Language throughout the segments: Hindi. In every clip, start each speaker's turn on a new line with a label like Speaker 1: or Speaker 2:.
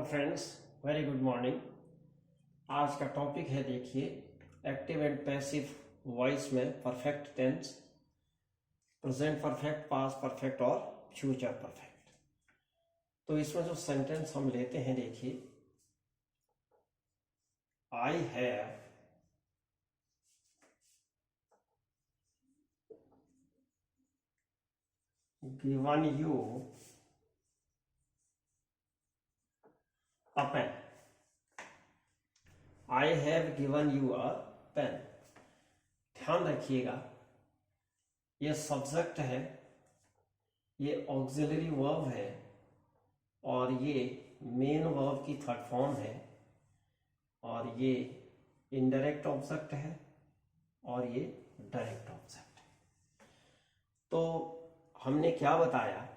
Speaker 1: Friends, very good morning. आज का टॉपिक है, देखिए, एक्टिव एंड पैसिव वॉइस में perfect tense, present perfect, past perfect और फ्यूचर परफेक्ट। तो इसमें जो सेंटेंस हम लेते हैं, देखिए, I have given you a pen. I have given you a pen. ध्यान रखिएगा, ये सब्जेक्ट है, ये ऑक्सिलरी वर्ब है और ये मेन वर्ब की थर्ड फॉर्म है और ये इनडायरेक्ट ऑब्जेक्ट है और ये डायरेक्ट ऑब्जेक्ट है। तो हमने क्या बताया,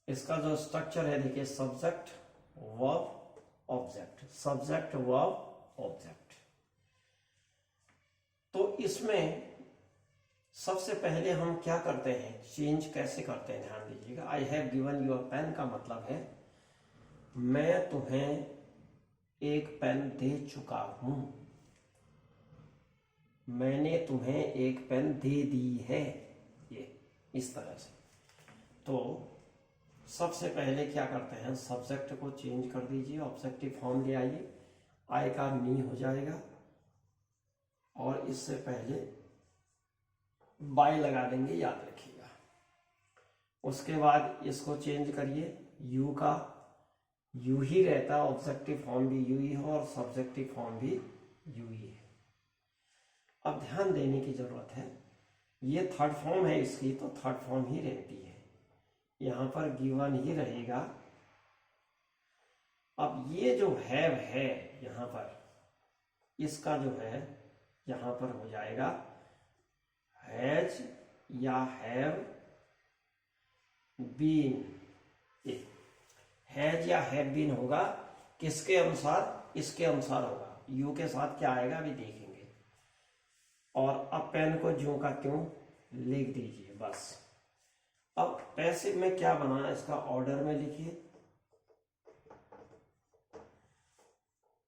Speaker 1: इसका जो स्ट्रक्चर है, देखिए, subject verb object, subject verb object. तो इसमें सबसे पहले हम क्या करते हैं, चेंज कैसे करते हैं, ध्यान दीजिएगा। I have given you a pen का मतलब है मैं तुम्हें एक पेन दे चुका हूं, मैंने तुम्हें एक पेन दे दी है, ये इस तरह से। तो सबसे पहले क्या करते हैं, सब्जेक्ट को चेंज कर दीजिए, ऑब्जेक्टिव फॉर्म ले आइए, आई का मी हो जाएगा और इससे पहले बाय लगा देंगे, याद रखिएगा। उसके बाद इसको चेंज करिए, यू का यू ही रहता, ऑब्जेक्टिव फॉर्म भी यू ही हो और सब्जेक्टिव फॉर्म भी यू ही है। अब ध्यान देने की जरूरत है, ये थर्ड फॉर्म है इसकी, तो थर्ड फॉर्म ही रहती है, यहां पर गिवन ही रहेगा। अब ये जो हैव है यहां पर, इसका जो है यहां पर हो जाएगा हैज या हैव बीन। हैज या हैव बीन होगा, किसके अनुसार, इसके अनुसार होगा। यू के साथ क्या आएगा अभी देखेंगे। और अब पेन को ज्यों का त्यों लिख दीजिए, बस। अब पैसिव में क्या बना, इसका ऑर्डर में लिखिए,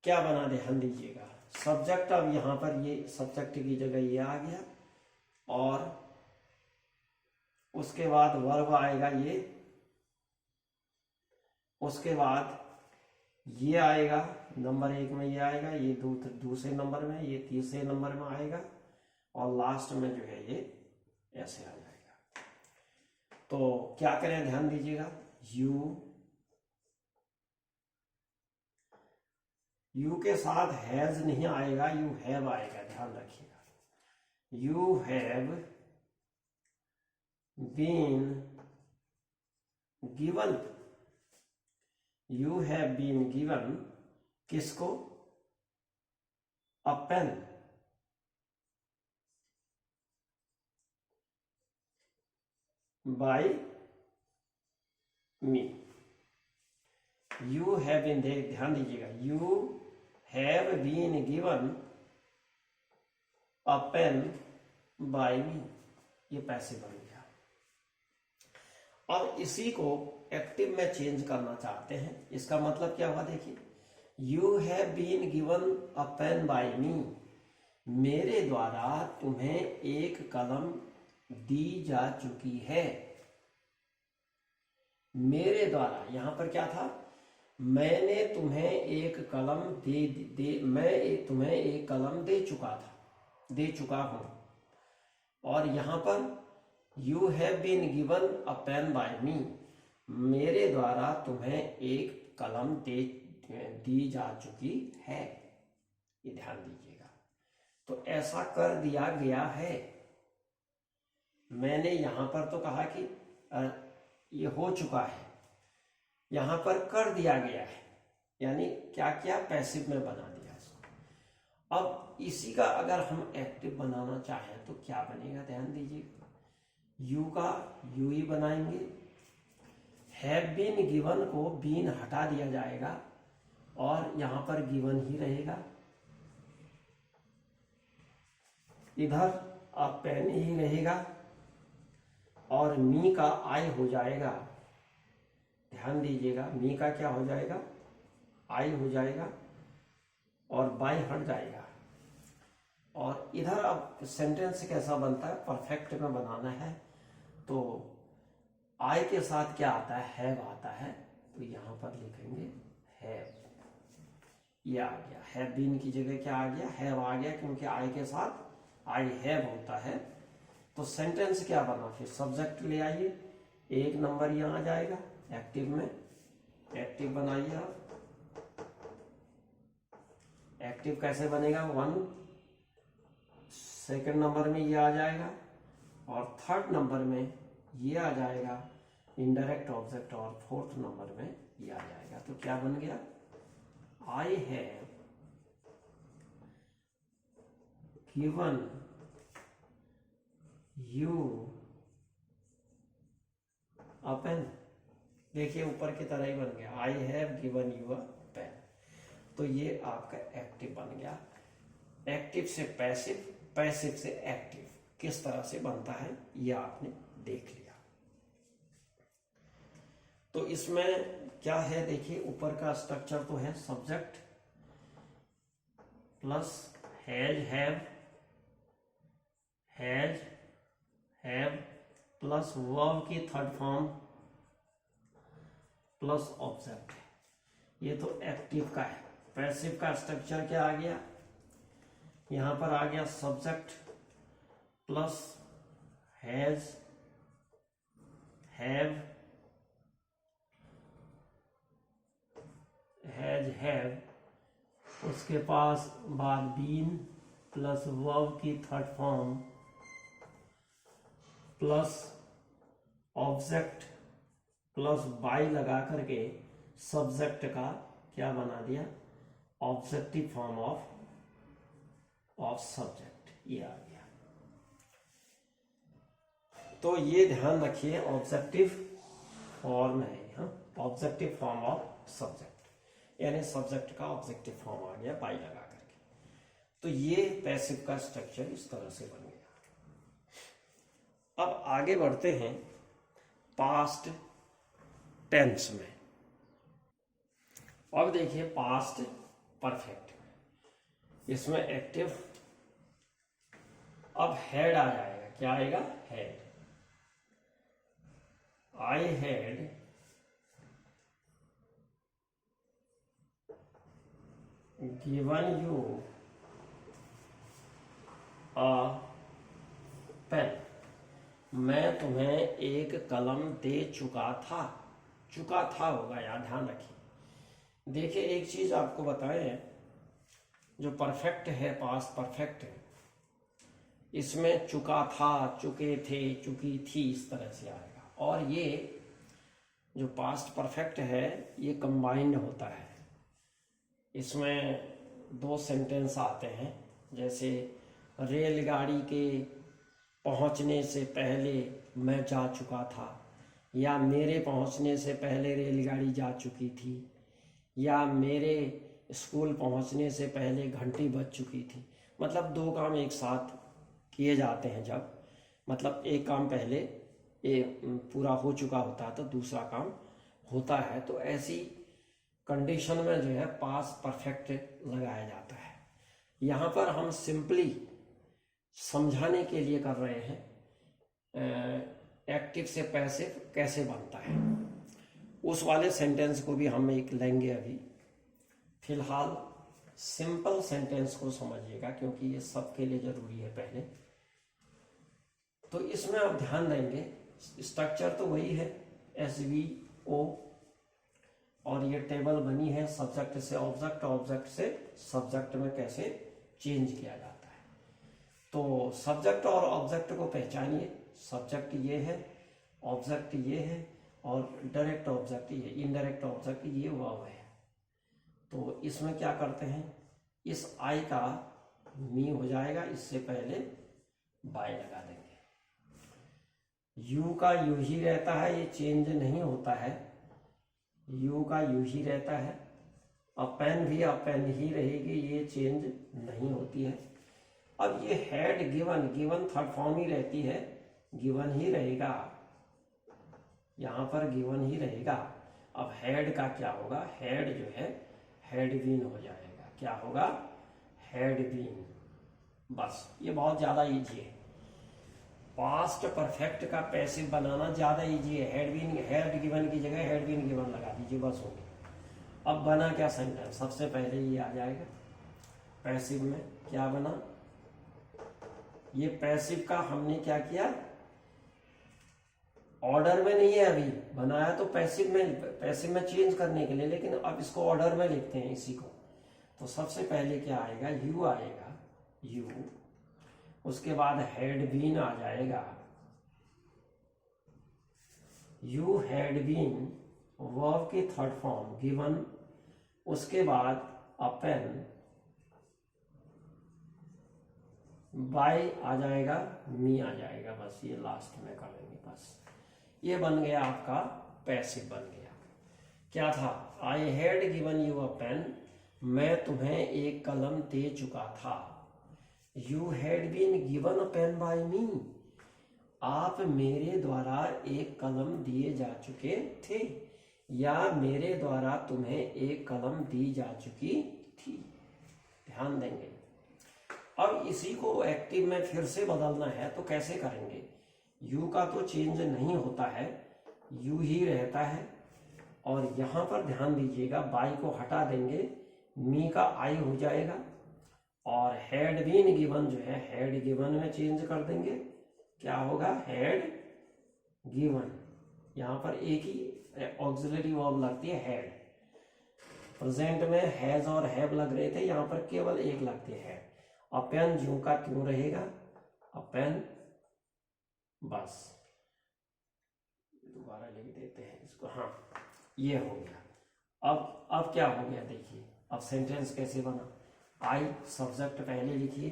Speaker 1: क्या बना, ध्यान दीजिएगा। सब्जेक्ट, अब यहां पर ये सब्जेक्ट की जगह ये आ गया और उसके बाद वर्ब आएगा ये, उसके बाद ये आएगा, नंबर 1 में ये आएगा, ये दूसरे नंबर में, ये तीसरे नंबर में आएगा और लास्ट में जो है ये ऐसे आ जाएगा। तो क्या करें, ध्यान दीजिएगा, यू के साथ हैज नहीं आएगा, यू हैव आएगा, ध्यान रखिएगा। You have been given, you have been given किसको, a pen, by me. You have been, ध्यान दीजिएगा, you have been given a pen by me, ये पैसिव बन गया। और इसी को एक्टिव में चेंज करना चाहते हैं, इसका मतलब क्या हुआ, देखिए, you have been given a pen by me, मेरे द्वारा तुम्हें एक कलम दी जा चुकी है। मेरे द्वारा, यहां पर क्या था, मैंने तुम्हें एक कलम मैं तुम्हें एक कलम दे चुका हूं। और यहां पर you have been given a pen by me, मेरे द्वारा तुम्हें एक कलम दी जा चुकी है, ये ध्यान दीजिएगा। तो ऐसा कर दिया गया है। मैंने यहां पर तो कहा कि ये हो चुका है, यहां पर कर दिया गया है, यानी क्या किया, पैसिव में बना दिया इसको। अब इसी का अगर हम एक्टिव बनाना चाहें तो क्या बनेगा, ध्यान दीजिएगा, यू का यू ही बनाएंगे, हैव बीन गिवन को बीन हटा दिया जाएगा और यहां पर गिवन ही रहेगा, इधर अब पेन ही रहेगा और मी का आई हो जाएगा। ध्यान दीजिएगा, मी का क्या हो जाएगा, आई हो जाएगा और बाय हट जाएगा। और इधर अब सेंटेंस कैसा बनता है, परफेक्ट में बनाना है तो आई के साथ क्या आता है, हैव आता है। तो यहां पर लिखेंगे हैव, ये आ गया। हैव बीन की जगह क्या आ गया, हैव आ गया, क्योंकि आई के साथ आई हैव होता है। तो सेंटेंस क्या बना, फिर सब्जेक्ट ले आइए, एक नंबर यहां आ जाएगा एक्टिव में, एक्टिव बनाइए आप। एक्टिव कैसे बनेगा, 1, सेकंड नंबर में ये आ जाएगा और थर्ड नंबर में ये आ जाएगा इनडायरेक्ट ऑब्जेक्ट, और फोर्थ नंबर में ये आ जाएगा। तो क्या बन गया, I have given you a pen. देखिए ऊपर की तरह ही बन गया, I have given you a pen. तो ये आपका एक्टिव बन गया। एक्टिव से पैसिव, पैसिव से एक्टिव किस तरह से बनता है ये आपने देख लिया। तो इसमें क्या है, देखिए ऊपर का स्ट्रक्चर तो है subject plus has have plus verb की थर्ड फॉर्म प्लस ऑब्जेक्ट। ये तो एक्टिव का है। पैसिव का स्ट्रक्चर क्या आ गया, यहां पर आ गया सब्जेक्ट प्लस हैज हैव, उसके पास बाद बीन प्लस वर्ब की third form plus object plus by लगा करके सब्जेक्ट का क्या बना दिया, ऑब्जेक्टिव फॉर्म ऑफ सब्जेक्ट, ये आ गया। तो ये ध्यान रखिए, ऑब्जेक्टिव फॉर्म है, ऑब्जेक्टिव फॉर्म ऑफ सब्जेक्ट, यानी सब्जेक्ट का ऑब्जेक्टिव फॉर्म आ गया बाई लगा करके। तो ये पैसिव का स्ट्रक्चर इस तरह से बन गया। अब आगे बढ़ते हैं पास्ट टेंस में। अब देखिए पास्ट परफेक्ट, इसमें एक्टिव, अब हेड आ जाएगा, क्या आएगा, had. I had given you a pen. मैं तुम्हें एक कलम दे चुका था। चुका था होगा यार, ध्यान रखिए। देखिए एक चीज आपको बताएं, जो परफेक्ट है, पास्ट परफेक्ट है, इसमें चुका था, चुके थे, चुकी थी, इस तरह से आएगा। और ये जो पास्ट परफेक्ट है ये कंबाइंड होता है। इसमें दो सेंटेंस आते हैं, जैसे रेलगाड़ी के पहुंचने से पहले मैं जा चुका था, या मेरे पहुंचने से पहले रेलगाड़ी जा चुकी थी, या मेरे स्कूल पहुंचने से पहले घंटी बज चुकी थी। मतलब दो काम एक साथ किए जाते हैं जब, मतलब एक काम पहले पूरा हो चुका होता है तो दूसरा काम होता है। तो ऐसी कंडीशन में जो है पास्ट परफेक्ट लगाया जाता है। यहाँ पर हम सिंपली समझाने के लिए कर रहे हैं एक्टिव से पैसिव कैसे बनता है। उस वाले सेंटेंस को भी हम एक लेंगे अभी। फिलहाल सिंपल सेंटेंस को समझिएगा, क्योंकि ये सबके लिए जरूरी है पहले। तो इसमें आप ध्यान देंगे, स्ट्रक्चर तो वही है, SVO, और ये टेबल बनी है सब्जेक्ट से ऑब्जेक्ट, ऑब्जेक्ट से सब्जेक्ट में कैसे चेंज किया जाता है। तो सब्जेक्ट और ऑब्जेक्ट को पहचानिए। सब्जेक्ट ये है, ऑब्जेक्ट ये है, और डायरेक्ट ऑब्जेक्ट ये, इनडायरेक्ट ऑब्जेक्ट ये वर्ब है। तो इसमें क्या करते हैं, इस आई का मी हो जाएगा, इससे पहले बाय लगा देंगे। यू का यू ही रहता है, ये चेंज नहीं होता है, यू का यू ही रहता है। अपेन भी अपेन ही रहेगी, ये चेंज नहीं होती है। अब ये had given, given third form ही रहती है, गिवन ही रहेगा, यहां पर गिवन ही रहेगा। अब हैड का क्या होगा, हैड जो है हैड बीन हो जाएगा। क्या होगा? Had been. बस ये बहुत ज़्यादा इजी है। पास्ट परफेक्ट का पैसिव बनाना ज़्यादा इजी है। हैड बीन, हैड गिवन की जगह हैड बीन गिवन लगा दीजिए, बस हो गया। अब बना क्या सेंटेंस? सबसे पहले ये आ जाएगा पैसिव में। क्या बना? ये पैसिव का हमने क्या किया, ऑर्डर में नहीं है अभी बनाया, तो पैसिव में चेंज करने के लिए, लेकिन अब इसको ऑर्डर में लिखते हैं इसी को। तो सबसे पहले क्या आएगा? यू आएगा, यू। उसके बाद हैड बीन आ जाएगा, यू हैड बीन, वर्ब की थर्ड फॉर्म गिवन। उसके बाद अपेन, बाय आ जाएगा, मी आ जाएगा। बस ये लास्ट में कर देंगे। बस ये बन गया आपका पैसिव बन गया। क्या था? I had given you a pen, मैं तुम्हें एक कलम दे चुका था। You had been given a pen by me, आप मेरे द्वारा एक कलम दिए जा चुके थे, या मेरे द्वारा तुम्हें एक कलम दी जा चुकी थी। ध्यान देंगे। अब इसी को एक्टिव में फिर से बदलना है तो कैसे करेंगे? यू का तो चेंज नहीं होता है, यू ही रहता है। और यहां पर ध्यान दीजिएगा, बाई को हटा देंगे, मी का आई हो जाएगा। और हैड बीन गिवन जो है हैड गिवन में चेंज कर देंगे। क्या होगा? Had given. यहां पर एक ही ऑक्सिलरी वर्ब लगती है, हैड। प्रेजेंट में हैज और हैव लग रहे थे, यहां पर केवल एक लगती है। अपेन ज्यों का त्यों रहेगा, अपेन। बस दोबारा लिख देते हैं इसको। हाँ, ये हो गया। अब क्या हो गया देखिए, अब सेंटेंस कैसे बना। आई, सब्जेक्ट पहले लिखिए,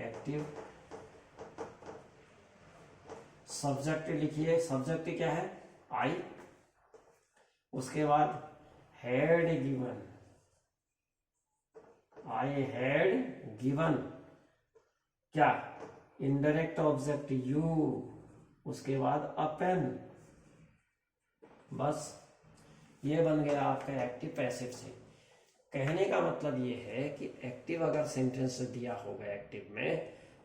Speaker 1: एक्टिव। सब्जेक्ट लिखिए, सब्जेक्ट क्या है? आई। उसके बाद had given, I had given. क्या? Indirect object you. उसके बाद अ पेन। बस ये बन गया आपका एक्टिव पैसिव से। कहने का मतलब ये है कि एक्टिव अगर सेंटेंस दिया होगा एक्टिव में,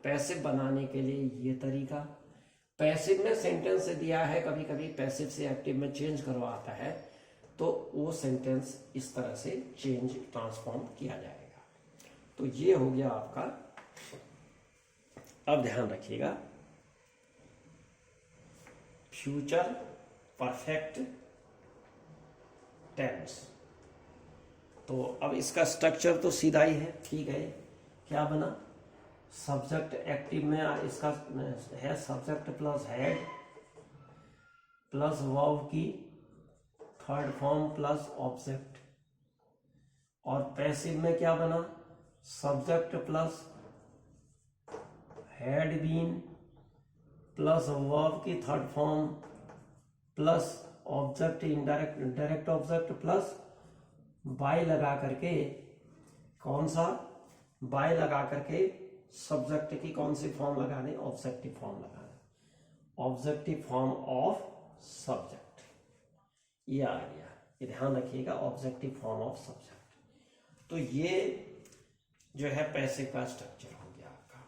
Speaker 1: पैसिव बनाने के लिए ये तरीका। पैसिव में सेंटेंस दिया है, कभी कभी पैसिव से एक्टिव में चेंज करवाता है, तो वो सेंटेंस इस तरह से चेंज ट्रांसफॉर्म किया जाएगा। तो ये हो गया आपका। अब ध्यान रखिएगा, फ्यूचर परफेक्ट टेंस। तो अब इसका स्ट्रक्चर तो सीधा ही है, ठीक है। क्या बना? सब्जेक्ट एक्टिव में इसका है subject plus had plus verb की थर्ड फॉर्म प्लस ऑब्जेक्ट। और पैसिव में क्या बना? Subject plus had been plus verb की third form plus object indirect direct object plus by लगा करके, कौन सा? बाय लगा करके सब्जेक्ट की कौन सी फॉर्म लगा दें? ऑब्जेक्टिव फॉर्म लगा दें, ऑब्जेक्टिव फॉर्म ऑफ सब्जेक्ट। ये आ गया, ये ध्यान रखिएगा, ऑब्जेक्टिव फॉर्म ऑफ सब्जेक्ट। तो ये जो है पैसिव का स्ट्रक्चर हो गया आपका।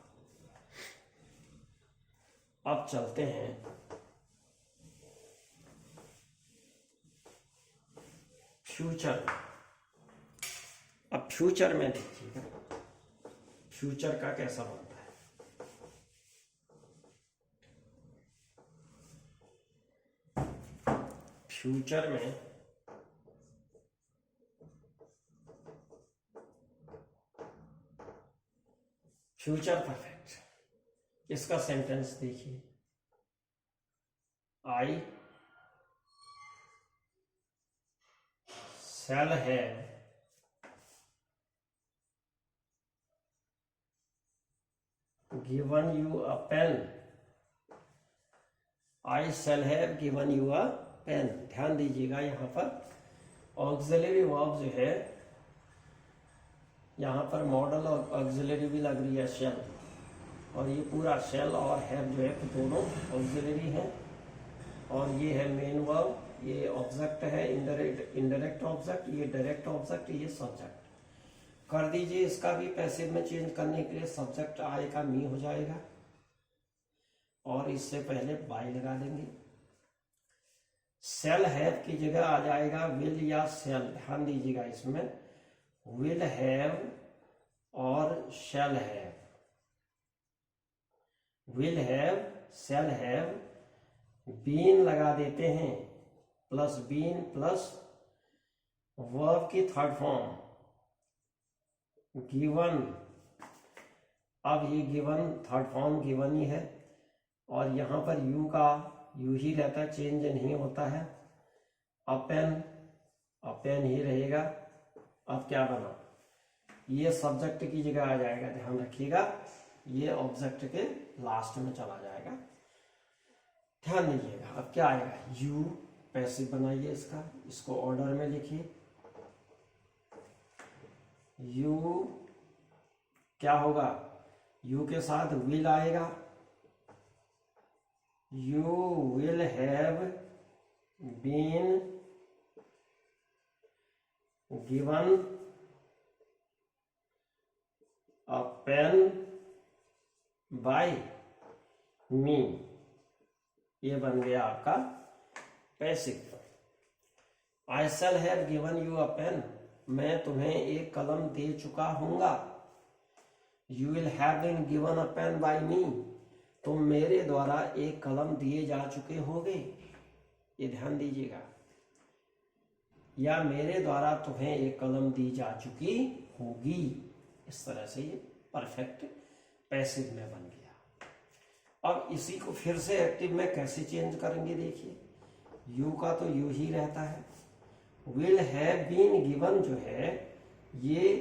Speaker 1: अब चलते हैं फ्यूचर। अब फ्यूचर में देखिएगा फ्यूचर का कैसा बनता है। फ्यूचर में फ्यूचर परफेक्ट, इसका सेंटेंस देखिए, आई shall have given you a pen। I shall have given you a pen। ध्यान दीजिएगा, यहाँ पर ऑक्सिलरी वर्ब जो है, यहाँ पर मॉडल और ऑक्सिलरी भी लग रही है शेल, और ये पूरा शेल और हैव जो है दोनों ऑक्सिलरी है। और ये है मेन वर्ब, ये ऑब्जेक्ट है, इनडायरेक्ट ऑब्जेक्ट, ये डायरेक्ट ऑब्जेक्ट, ये सब्जेक्ट कर दीजिए। इसका भी पैसिव में चेंज करने के लिए सब्जेक्ट आई का मी हो जाएगा और इससे पहले बाय लगा देंगे। सेल हैव की जगह आ जाएगा विल या सेल। ध्यान दीजिएगा इसमें विल हैव और shall have, will have shall have, been लगा देते हैं प्लस बीन प्लस वर्ब की थर्ड फॉर्म गिवन। अब ये गिवन थर्ड फॉर्म गिवन ही है और यहाँ पर यू का यू ही रहता है, चेंज नहीं होता है। अपेन अपेन ही रहेगा। अब क्या बना, ये सब्जेक्ट की जगह आ जाएगा, ध्यान रखिएगा, ये ऑब्जेक्ट के लास्ट में चला जाएगा, ध्यान दीजिएगा। अब क्या आएगा, यू पैसिव बनाइए इसका, इसको ऑर्डर में लिखिए। यू क्या होगा, यू के साथ विल आएगा, you will have been given a pen by me. ये बन गया आपका passive. I shall have given you a pen, मैं तुम्हें एक कलम दे चुका हूंगा। You will have been given a pen by me, तुम मेरे द्वारा एक कलम दिए जा चुके होगे, ये ध्यान दीजिएगा। या मेरे द्वारा तुम्हें एक कलम दी जा चुकी होगी, इस तरह से ये परफेक्ट पैसिव में बन गया। अब इसी को फिर से एक्टिव में कैसे चेंज करेंगे, देखिए यू का तो यू ही रहता है, विल हैव बीन गिवन जो है ये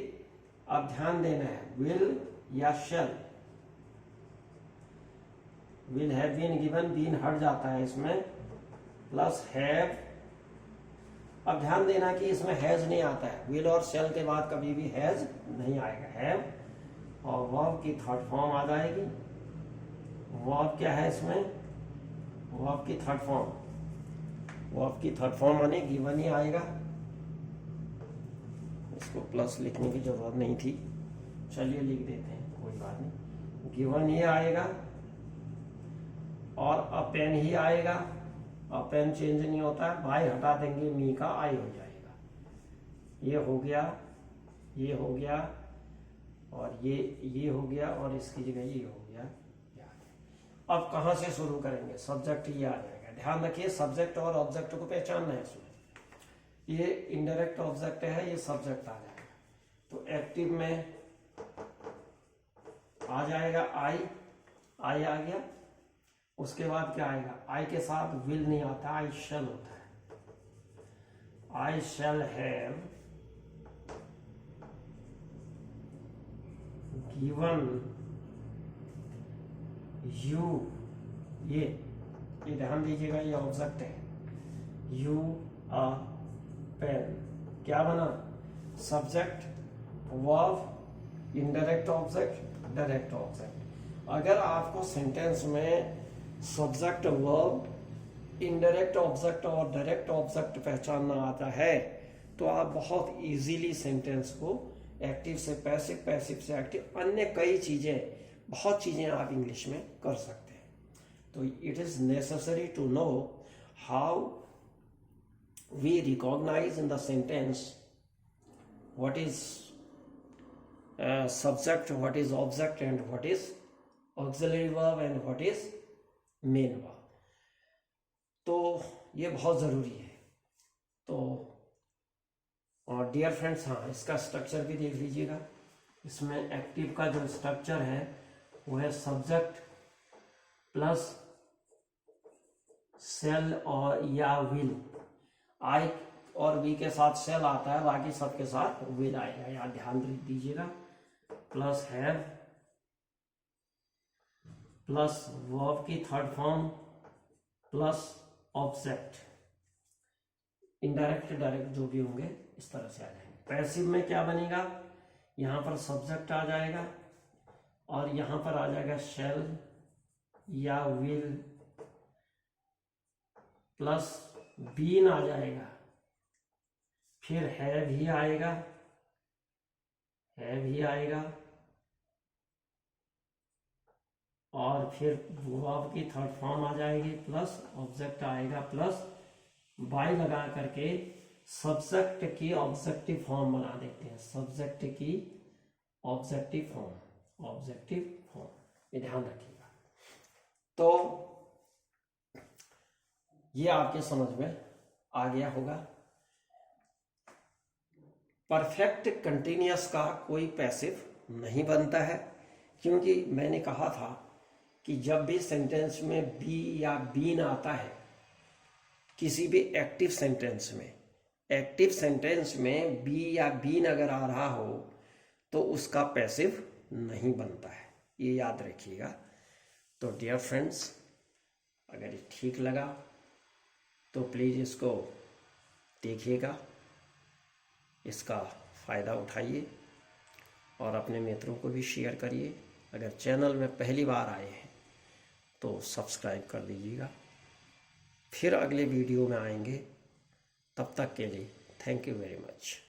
Speaker 1: अब ध्यान देना है, विल या shall. Will have been given, been हट जाता है इसमें, प्लस हैव। अब ध्यान देना कि इसमें हैज नहीं आता है, विल और शैल के बाद कभी भी हैज नहीं आएगा, हैव। और वर्ब की थर्ड फॉर्म आ जाएगी। वर्ब क्या है इसमें, वर्ब की थर्ड फॉर्म, वर्ब की थर्ड फॉर्म माने गिवन ही आएगा। इसको प्लस लिखने की जरूरत नहीं थी, चलिए लिख देते हैं, कोई बात नहीं। गिवन ही आएगा और अपेन ही आएगा, अपेन चेंज नहीं होता है, बाय हटा देंगे, मी का आई हो जाएगा। ये हो गया, ये हो गया और ये हो गया और इसकी जगह ये हो गया, ये आ गया। अब कहाँ से शुरू करेंगे, सब्जेक्ट ये आ जाएगा। ध्यान रखिए सब्जेक्ट और ऑब्जेक्ट को पहचानना है इसमें। ये इनडायरेक्ट ऑब्जेक्ट है, ये सब्जेक्ट आ जाएगा। तो एक्टिव में आ जाएगा आई, आई आ गया। उसके बाद क्या आएगा, आई के साथ विल नहीं आता, आई शैल होता है। आई शैल हैव गिवन यू, ये ध्यान दीजिएगा, ये ऑब्जेक्ट है, यू अ पेन। क्या बना, subject verb indirect object direct object. अगर आपको सेंटेंस में सब्जेक्ट वर्ब इनडायरेक्ट ऑब्जेक्ट और डायरेक्ट ऑब्जेक्ट पहचानना आता है तो आप बहुत इजीली सेंटेंस को एक्टिव से पैसिव, पैसिव से एक्टिव, अन्य कई चीजें, बहुत चीजें आप इंग्लिश में कर सकते हैं। तो it is necessary to know how we recognise in the sentence what is subject, what is object and what is auxiliary verb and what is main verb। तो ये बहुत ज़रूरी है। तो और डियर फ्रेंड्स, हाँ इसका स्ट्रक्चर भी देख लीजिएगा। इसमें एक्टिव का जो स्ट्रक्चर है वो है सब्जेक्ट प्लस सेल और या विल। आई और वी के साथ सेल आता है, बाकी सबके साथ विल आएगा, यहाँ ध्यान दीजिएगा। प्लस हैव प्लस वर्ब की third form plus object, indirect direct जो भी होंगे इस तरह से आ जाएंगे। पैसिव में क्या बनेगा, यहाँ पर सब्जेक्ट आ जाएगा और यहाँ पर आ जाएगा शैल या विल प्लस बीन आ जाएगा, फिर है भी आएगा, है भी आएगा, और फिर वर्ब की थर्ड फॉर्म आ जाएगी, प्लस ऑब्जेक्ट आएगा, प्लस बाय लगा करके सब्जेक्ट की ऑब्जेक्टिव फॉर्म बना देते हैं, सब्जेक्ट की ऑब्जेक्टिव फॉर्म, ऑब्जेक्टिव फॉर्म, ये ध्यान रखिएगा। तो ये आपके समझ में आ गया होगा। परफेक्ट कंटिन्यूअस का कोई पैसिव नहीं बनता है, क्योंकि मैंने कहा था कि जब भी सेंटेंस में बी या बीन आता है, किसी भी एक्टिव सेंटेंस में बी या बीन अगर आ रहा हो तो उसका पैसिव नहीं बनता है, ये याद रखिएगा। तो डियर फ्रेंड्स, अगर ये ठीक लगा तो प्लीज़ इसको देखिएगा, इसका फ़ायदा उठाइए और अपने मित्रों को भी शेयर करिए। अगर चैनल में पहली बार आए हैं तो सब्सक्राइब कर दीजिएगा। फिर अगले वीडियो में आएंगे, तब तक के लिए थैंक यू वेरी मच।